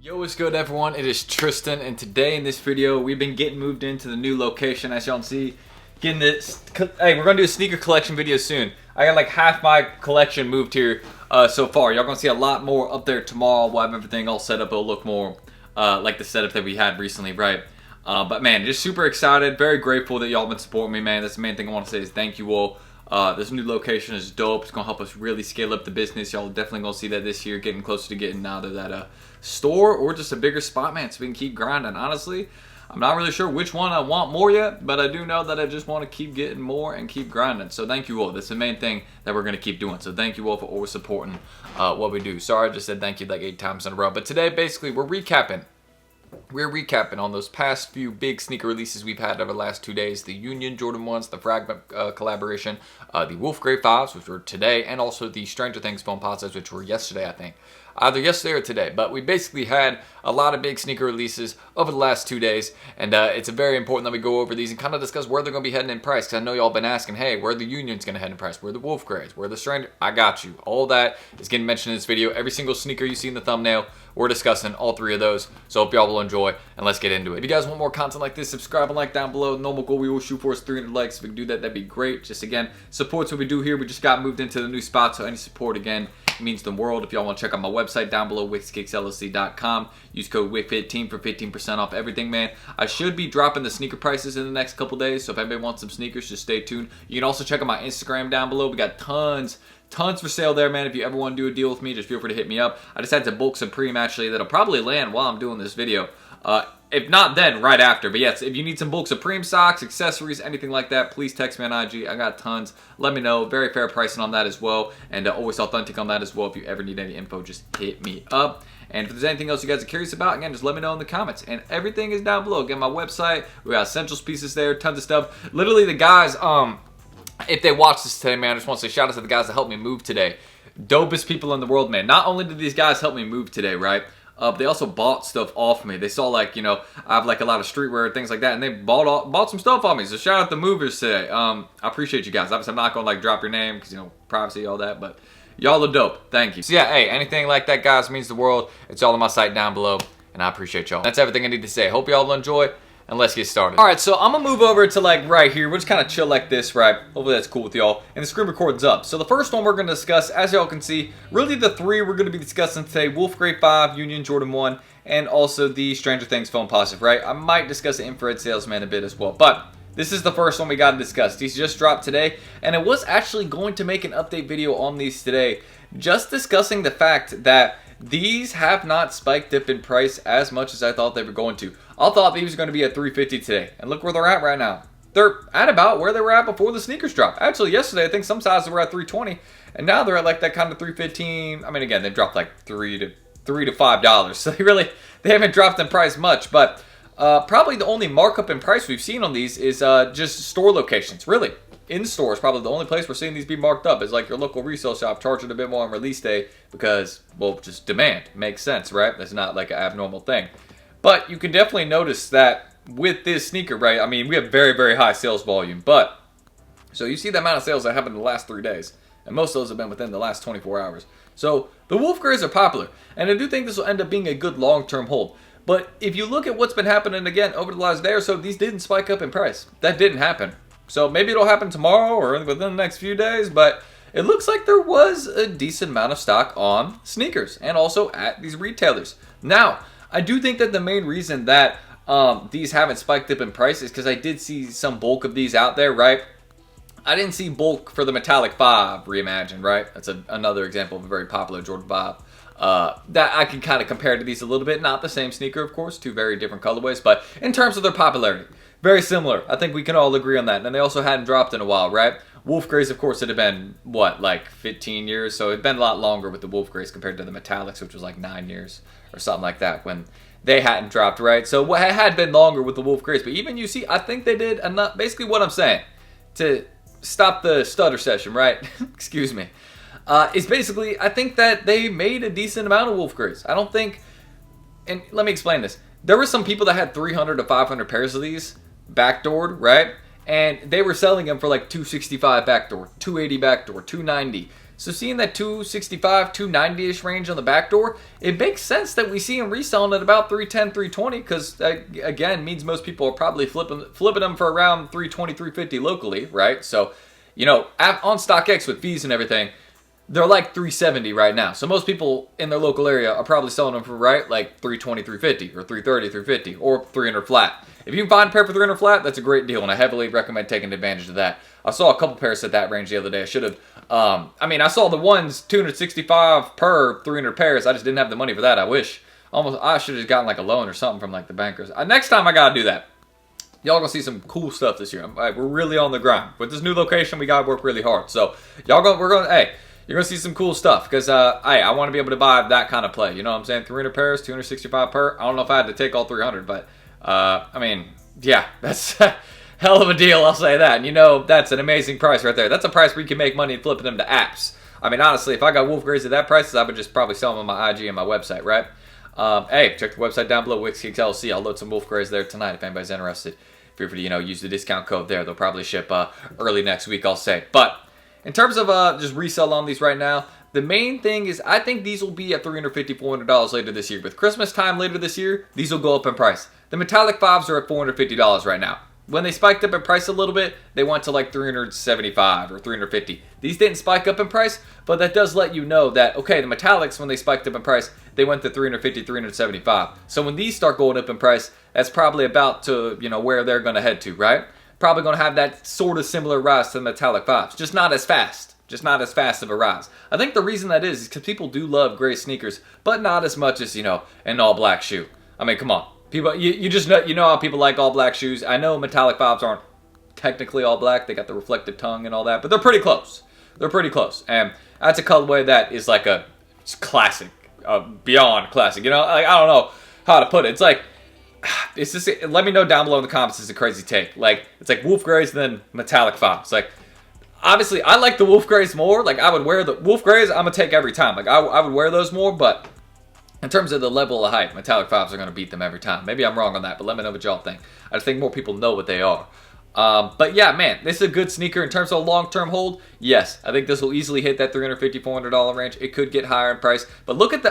Yo, what's good everyone? It is Tristan, and today in this video we've been getting moved into the new location. As y'all can see, getting this. Hey, we're gonna do a sneaker collection video soon. I got like half my collection moved here so far. Y'all gonna see a lot more up there tomorrow. We'll have everything all set up. It'll look more like the setup that we had recently, right? But man, just super excited, very grateful that y'all been supporting me, man. That's the main thing I want to say is thank you all. This new location is dope. It's gonna help us really scale up the business. Y'all definitely gonna see that this year, getting closer to getting either that store or just a bigger spot, man, so we can keep grinding. Honestly, I'm not really sure which one I want more yet, but I do know that I just want to keep getting more and keep grinding. So thank you all. That's the main thing that we're gonna keep doing. So thank you all for always supporting what we do. Sorry, I just said thank you like 8 times in a row. But today, basically, we're recapping on those past few big sneaker releases we've had over the last 2 days. The Union Jordan 1s, the Fragment collaboration, the Wolf Grey 5s, which were today, and also the Stranger Things Foamposites, which were yesterday, I think. Either yesterday or today. But we basically had a lot of big sneaker releases over the last 2 days, and it's very important that we go over these and kind of discuss where they're going to be heading in price, because I know y'all been asking, hey, where the Union's going to head in price? Where the Wolf Greys? Where the Stranger? I got you. All that is getting mentioned in this video. Every single sneaker you see in the thumbnail, we're discussing all 3 of those. So hope y'all will enjoy, and let's get into it. If you guys want more content like this, subscribe and like down below. The normal goal we will shoot for is 300 likes. If we can do that, that'd be great. Just again, supports what we do here. We just got moved into the new spot, so any support again means the world. If y'all want to check out my website down below, wickskixllc.com. Use code WICK15 for 15% off everything, man. I should be dropping the sneaker prices in the next couple days, so if anybody wants some sneakers, just stay tuned. You can also check out my Instagram down below. We got tons for sale there, man. If you ever want to do a deal with me, just feel free to hit me up. I just had to bulk some Supreme, actually, that'll probably land while I'm doing this video. If not then, right after. But yes, if you need some bulk Supreme socks, accessories, anything like that, please text me on IG. I got tons. Let me know. Very fair pricing on that as well. And always authentic on that as well. If you ever need any info, just hit me up. And if there's anything else you guys are curious about, again, just let me know in the comments. And everything is down below. Again, my website. We got essentials pieces there. Tons of stuff. Literally, the guys, if they watch this today, man, I just want to say shout out to the guys that helped me move today. Dopest people in the world, man. Not only did these guys help me move today, right? They also bought stuff off me. They saw, like, you know, I have like a lot of streetwear, things like that, and they bought some stuff off me. So shout out the movers today. I appreciate you guys. Obviously, I'm not gonna like drop your name because, you know, privacy, all that, but y'all are dope. Thank you. So yeah, hey, anything like that, guys, means the world. It's all on my site down below, and I appreciate y'all. That's everything I need to say. Hope y'all will enjoy. And let's get started. All right, so I'm gonna move over to like right here. We'll just kind of chill like this, right? Hopefully that's cool with y'all. And the screen record's up. So the first one we're gonna discuss, as y'all can see, really the 3 we're gonna be discussing today: Wolf Grey 5, Union Jordan 1, and also the Stranger Things Foamposite, right? I might discuss the infrared salesman a bit as well, but this is the first one we gotta discuss. These just dropped today, and I was actually going to make an update video on these today, just discussing the fact that these have not spiked up in price as much as I thought they were going to. I thought these were going to be at $350 today, and look where they're at right now. They're at about where they were at before the sneakers dropped. Actually, yesterday I think some sizes were at $320, and now they're at like that kind of $315. I mean, again, they dropped like $3 to $5, so they haven't dropped in price much. But probably the only markup in price we've seen on these is just store locations. Really, in store is probably the only place we're seeing these be marked up. Is like your local resale shop charging a bit more on release day because, well, just demand. Makes sense, right? That's not like an abnormal thing. But you can definitely notice that with this sneaker, right? I mean, we have very, very high sales volume. But, so you see the amount of sales that happened in the last 3 days. And most of those have been within the last 24 hours. So, the Wolf Greys are popular. And I do think this will end up being a good long-term hold. But if you look at what's been happening again over the last day or so, these didn't spike up in price. That didn't happen. So, maybe it'll happen tomorrow or within the next few days. But it looks like there was a decent amount of stock on sneakers. And also at these retailers. Now, I do think that the main reason that these haven't spiked up in price is because I did see some bulk of these out there, right? I didn't see bulk for the Metallic 5 reimagined, right? That's another example of a very popular Jordan 5. That I can kind of compare to these a little bit. Not the same sneaker, of course, 2 very different colorways, but in terms of their popularity, very similar. I think we can all agree on that. And they also hadn't dropped in a while, right? Wolf Greys, of course, it had been, what, like 15 years? So it'd been a lot longer with the Wolf Greys compared to the Metallics, which was like 9 years or something like that when they hadn't dropped, right? So it had been longer with the Wolf Greys. But even you see, I think they did enough. Basically what I'm saying, to stop the stutter session, right? Excuse me. Is basically, I think that they made a decent amount of Wolf Greys. I don't think, and let me explain this. There were some people that had 300 to 500 pairs of these backdoored, right? And they were selling them for like $265 backdoor, $280 backdoor, $290. So seeing that 265, 290-ish range on the back door, it makes sense that we see them reselling at about 310, 320 because, again, means most people are probably flipping them for around 320, 350 locally, right? So, you know, on StockX with fees and everything, they're like 370 right now. So most people in their local area are probably selling them for, right, like 320, 350 or 330, 350 or 300 flat. If you can find a pair for 300 flat, that's a great deal, and I heavily recommend taking advantage of that. I saw a couple pairs at that range the other day. I should have, I saw the ones 265 per 300 pairs. I just didn't have the money for that. I wish. I should have gotten like a loan or something from like the bankers. Next time I gotta do that. Y'all gonna see some cool stuff this year. We're really on the grind. With this new location, we gotta work really hard. So you're gonna see some cool stuff because I want to be able to buy that kind of play. You know what I'm saying? 300 pairs, 265 per. I don't know if I had to take all 300, but yeah, that's a hell of a deal. I'll say that. And you know, that's an amazing price right there. That's a price where you can make money flipping them to apps. I mean, honestly, if I got Wolf Grays at that price, I would just probably sell them on my IG and my website, right? Hey, check the website down below, Wick LLC. I'll load some Wolf Grays there tonight if anybody's interested. Feel free to, use the discount code there. They'll probably ship early next week, I'll say. But in terms of just resell on these right now, the main thing is I think these will be at $350, $400 later this year. With Christmas time later this year, these will go up in price. The metallic 5s are at $450 right now. When they spiked up in price a little bit, they went to like 375 or 350. These didn't spike up in price, but that does let you know that, okay, the metallics, when they spiked up in price, they went to 350, 375. So when these start going up in price, that's probably about to, where they're going to head to, right? Probably going to have that sort of similar rise to the metallic 5s, just not as fast. Just not as fast of a rise. I think the reason that is because people do love gray sneakers, but not as much as, an all black shoe. I mean, come on. People, you just know, how people like all black shoes. I know metallic 5s aren't technically all black. They got the reflective tongue and all that, but they're pretty close. They're pretty close. And that's a colorway that is like a classic, beyond classic. I don't know how to put it. It's like, it's just, let me know down below in the comments. It's a crazy take. Like, it's like Wolf Grays and then metallic 5s. Like, obviously, I like the Wolf Grays more. Like, I would wear the Wolf Grays. I'm gonna take every time. Like, I would wear those more, but in terms of the level of hype, metallic 5s are gonna beat them every time. Maybe I'm wrong on that, but let me know what y'all think. I just think more people know what they are. But yeah, man, this is a good sneaker in terms of long-term hold. Yes, I think this will easily hit that $350, $400 range. It could get higher in price, but look at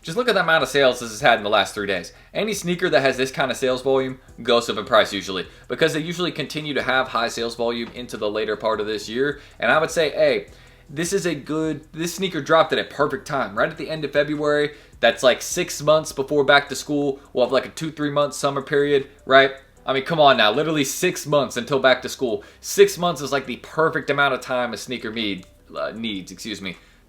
just look at the amount of sales this has had in the last 3 days. Any sneaker that has this kind of sales volume goes up in price usually because they usually continue to have high sales volume into the later part of this year. And I would say, hey, this sneaker dropped at a perfect time, right at the end of February. That's like 6 months before back to school. We'll have like a 2-3 month summer period, right? I mean, come on now, literally 6 months until back to school. 6 months is like the perfect amount of time a sneaker needs,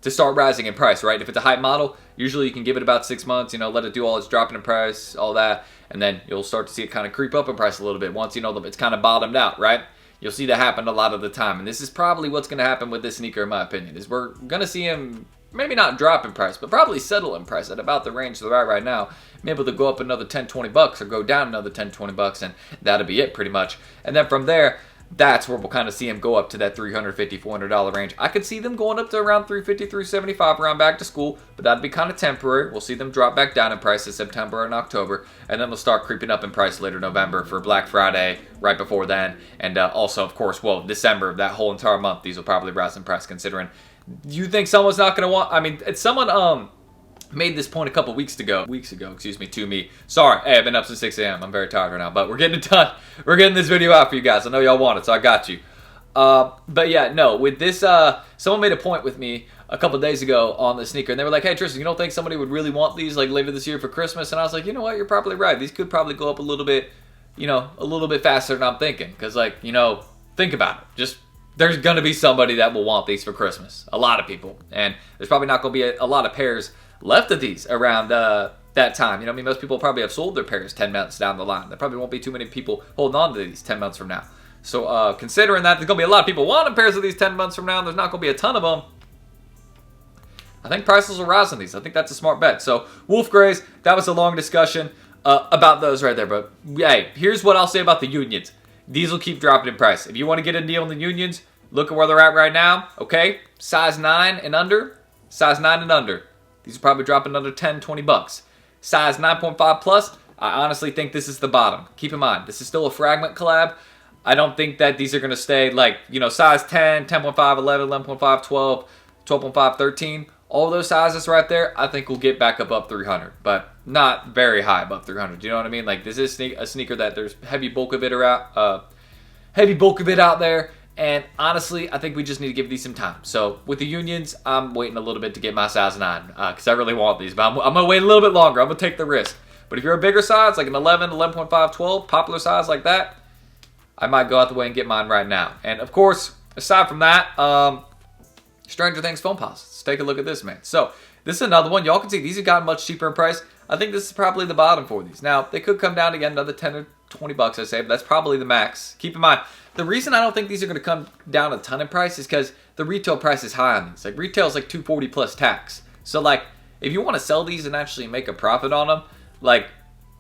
to start rising in price, right? If it's a hype model, usually you can give it about 6 months, let it do all its dropping in price, all that, and then you'll start to see it kind of creep up in price a little bit once it's kind of bottomed out, right? You'll see that happen a lot of the time, and this is probably what's going to happen with this sneaker, in my opinion, is we're going to see him maybe not drop in price, but probably settle in price at about the range they're at right now. Maybe they'll go up another 10, 20 bucks or go down another 10, 20 bucks, and that'll be it pretty much. And then from there, that's where we'll kind of see them go up to that $350, $400 range. I could see them going up to around $350, $375 around back to school, but that'd be kind of temporary. We'll see them drop back down in price in September and October, and then they'll start creeping up in price later November for Black Friday, right before then, and also, of course, December, that whole entire month, these will probably rise in price considering. You think someone's not going to want, someone made this point a couple weeks ago, to me. Sorry, hey, I've been up since 6 a.m. I'm very tired right now, but we're getting it done. We're getting this video out for you guys. I know y'all want it, so I got you. But yeah, no, with this, someone made a point with me a couple days ago on the sneaker, and they were like, hey, Tristan, you don't think somebody would really want these like later this year for Christmas? And I was like, you know what, you're probably right. These could probably go up a little bit faster than I'm thinking. Because, think about it. There's going to be somebody that will want these for Christmas. A lot of people. And there's probably not going to be a lot of pairs left of these around that time. Most people probably have sold their pairs 10 months down the line. There probably won't be too many people holding on to these 10 months from now. So considering that there's going to be a lot of people wanting pairs of these 10 months from now, and there's not going to be a ton of them, I think prices will rise on these. I think that's a smart bet. So Wolf Grays, that was a long discussion about those right there. But hey, here's what I'll say about the Unions. These will keep dropping in price. If you want to get a deal on the Unions, look at where they're at right now, okay? Size 9 and under. Size 9 and under. These will probably drop another 10, 20 bucks. Size 9.5 plus, I honestly think this is the bottom. Keep in mind, this is still a fragment collab. I don't think that these are going to stay size 10, 10.5, 11, 11.5, 12, 12.5, 13. All those sizes right there, I think we'll get back above 300, but not very high above 300. Do you know what I mean? Like, this is a sneaker that there's heavy bulk of it out there. And honestly, I think we just need to give these some time. So with the Unions, I'm waiting a little bit to get my size 9 because I really want these. But I'm going to wait a little bit longer. I'm going to take the risk. But if you're a bigger size, like an 11, 11.5, 12, popular size like that, I might go out the way and get mine right now. And of course, aside from that, Stranger Things Foamposites. Let's take a look at this, man. So this is another one. Y'all can see these have gotten much cheaper in price. I think this is probably the bottom for these. Now, they could come down again another 10 or 20 bucks, I say, but that's probably the max. Keep in mind, the reason I don't think these are going to come down a ton in price is because the retail price is high on these. Like, retail is like $240 plus tax. So, like, if you want to sell these and actually make a profit on them, like,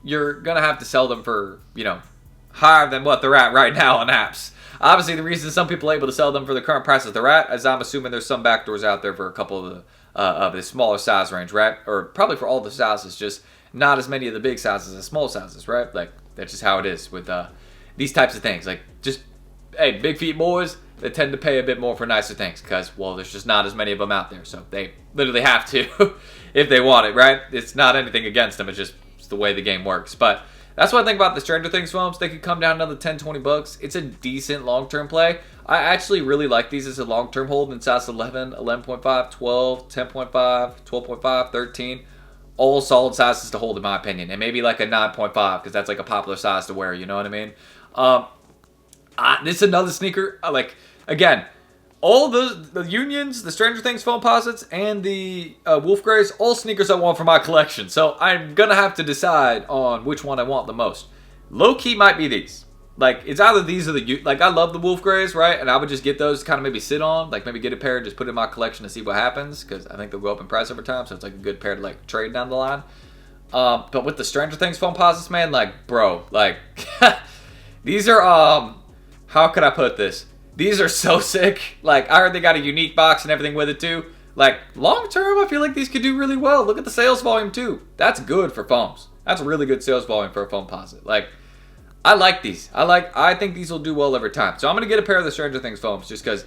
you're going to have to sell them for, you know, higher than what they're at right now on apps. Obviously, the reason some people are able to sell them for the current prices they're at is I'm assuming there's some backdoors out there for a couple of the smaller size range, right? Or probably for all the sizes, just not as many of the big sizes as small sizes, right? Like, that's just how it is with these types of things. Like, just, hey, big feet boys, they tend to pay a bit more for nicer things because, well, there's just not as many of them out there. So they literally have to if they want it, right? It's not anything against them. It's just the way the game works. But that's what I think about the Stranger Things foams. They could come down another 10, 20 bucks. It's a decent long-term play. I actually really like these as a long-term hold in size 11, 11.5, 12, 10.5, 12.5, 13. All solid sizes to hold in my opinion. And maybe like a 9.5 because that's like a popular size to wear. You know what I mean? This is another sneaker. Like, again, all the Unions, the Stranger Things Foamposites, and the Wolf Greys, all sneakers I want for my collection. So I'm going to have to decide on which one I want the most. Low-key might be these. Like, it's either these or the... Like, I love the Wolf Greys, right? And I would just get those to kind of maybe sit on. Like, maybe get a pair and just put in my collection to see what happens. Because I think they'll go up in price over time. So it's like a good pair to, like, trade down the line. But with the Stranger Things Foamposites, man, like, bro, like... these are, how could I put this? These are so sick. Like, I heard they got a unique box and everything with it too. Like, long term, I feel like these could do really well. Look at the sales volume too. That's good for foams. That's really good sales volume for a Foamposite. Like, I like these. I think these will do well over time. So I'm going to get a pair of the Stranger Things foams just because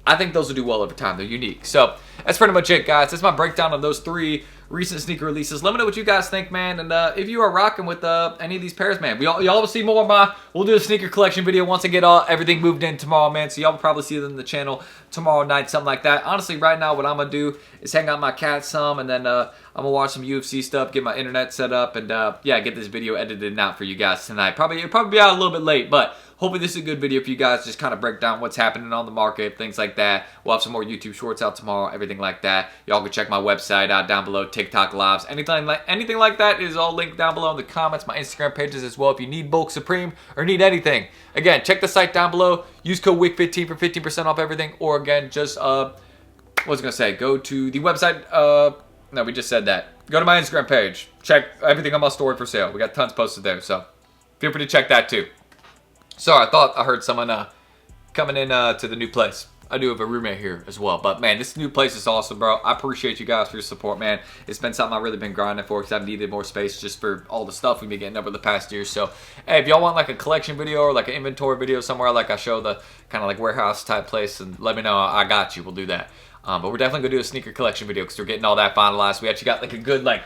I think those will do well over time. They're unique. So that's pretty much it, guys. That's my breakdown of those 3 recent sneaker releases. Let me know what you guys think, man. And if you are rocking with any of these pairs, man, y'all will see more of my... We'll do a sneaker collection video once I get everything moved in tomorrow, man. So y'all will probably see them in the channel tomorrow night, something like that. Honestly, right now, what I'm going to do is hang out my cat some, and then I'm going to watch some UFC stuff, get my internet set up, and yeah, get this video edited out for you guys tonight. It'll probably be out a little bit late, but hopefully this is a good video for you guys. Just kind of break down what's happening on the market, things like that. We'll have some more YouTube shorts out tomorrow, everything like that. Y'all can check my website out down below, TikTok lives, anything like that is all linked down below in the comments. My Instagram pages as well if you need bulk Supreme or need anything. Again, check the site down below. Use code WICK15 for 15% off everything. Or again, just what was I gonna say? Go to the website. No, we just said that. Go to my Instagram page. Check everything on my story for sale. We got tons posted there, so feel free to check that too. Sorry, I thought I heard someone coming in to the new place. I do have a roommate here as well. But, man, this new place is awesome, bro. I appreciate you guys for your support, man. It's been something I've really been grinding for because I've needed more space just for all the stuff we've been getting over the past year. So, hey, if y'all want, like, a collection video or, like, an inventory video somewhere, like I show the kind of, like, warehouse-type place, and let me know. I got you. We'll do that. But we're definitely going to do a sneaker collection video because we're getting all that finalized. We actually got, like, a good, like,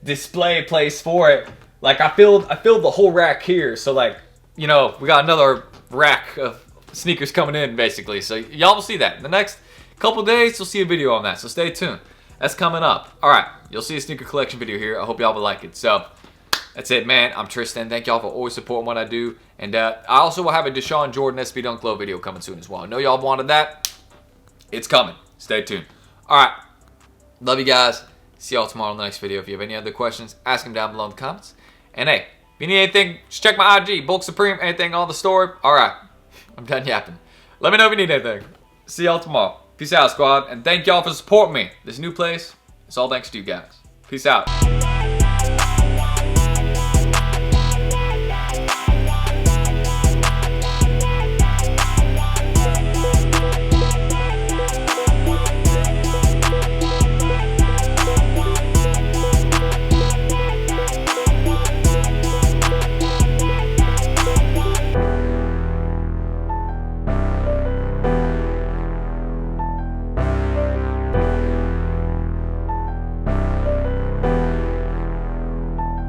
display place for it. Like, I filled the whole rack here. So, like, you know, we got another rack of sneakers coming in, basically. So y'all will see that. In the next couple days, you'll see a video on that. So stay tuned. That's coming up. All right. You'll see a sneaker collection video here. I hope y'all will like it. So that's it, man. I'm Tristan. Thank y'all for always supporting what I do. And I also will have a Deshaun Jordan SB Dunk Low video coming soon as well. I know y'all wanted that. It's coming. Stay tuned. All right. Love you guys. See y'all tomorrow in the next video. If you have any other questions, ask them down below in the comments. And hey, if you need anything, just check my IG, Bulk Supreme, anything on the store. All right. I'm done yapping. Let me know if you need anything. See y'all tomorrow. Peace out, squad. And thank y'all for supporting me. This new place, it's all thanks to you guys. Peace out.